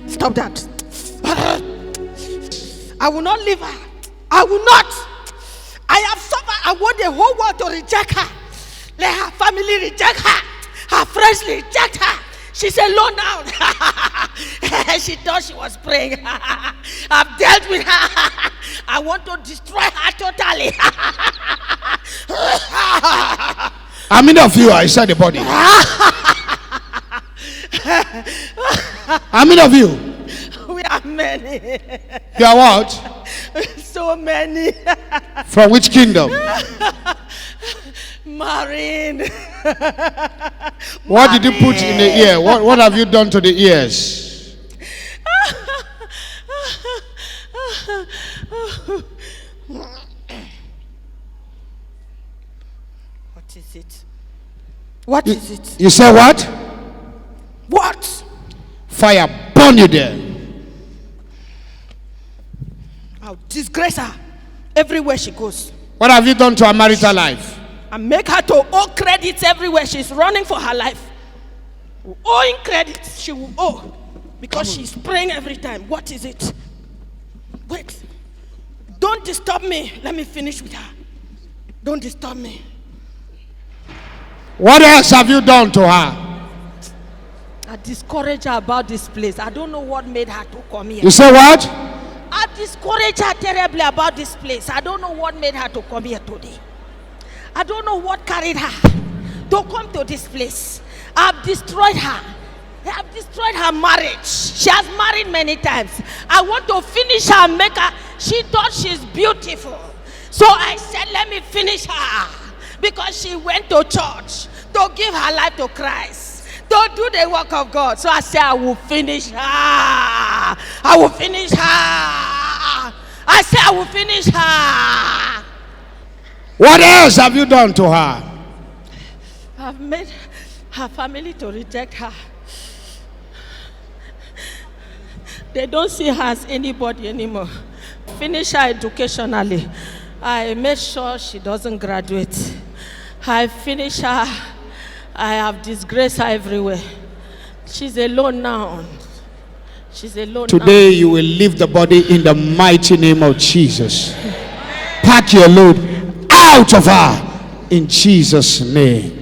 Stop that. I will not leave her. I will not. I have suffered. I want the whole world to reject her. Let her family reject her. Her friends reject her. She's alone now. She thought she was praying. I've dealt with her. I want to destroy her totally. How many of you are inside the body? How many of you? We are many. You are what? So many. From which kingdom? Marine. What did you put in the ear? What have you done to the ears? What is it? What is it? You say what? What? Fire burn you there. I'll disgrace her everywhere she goes. What have you done to her marital life? I make her to owe credits everywhere. She's running for her life. Owing credits, she will owe. Because she's praying every time. What is it? Wait. Don't disturb me. Let me finish with her. Don't disturb me. What else have you done to her? I discourage her about this place. I don't know what made her to come here. You say what? I discourage her terribly about this place. I don't know what made her to come here today. I don't know what carried her to come to this place. I've destroyed her. I've destroyed her marriage. She has married many times. I want to finish her and make her. She thought she's beautiful. So I said, let me finish her. Because she went to church to give her life to Christ, to do the work of God. So I said, I will finish her. I will finish her. I said, I will finish her. What else have you done to her? I've made her family to reject her. They don't see her as anybody anymore. Finish her educationally. I made sure she doesn't graduate. I finish her. I have disgraced her everywhere. She's alone now. She's alone now. Today you will leave the body in the mighty name of Jesus. Pack your load out of her in Jesus' name.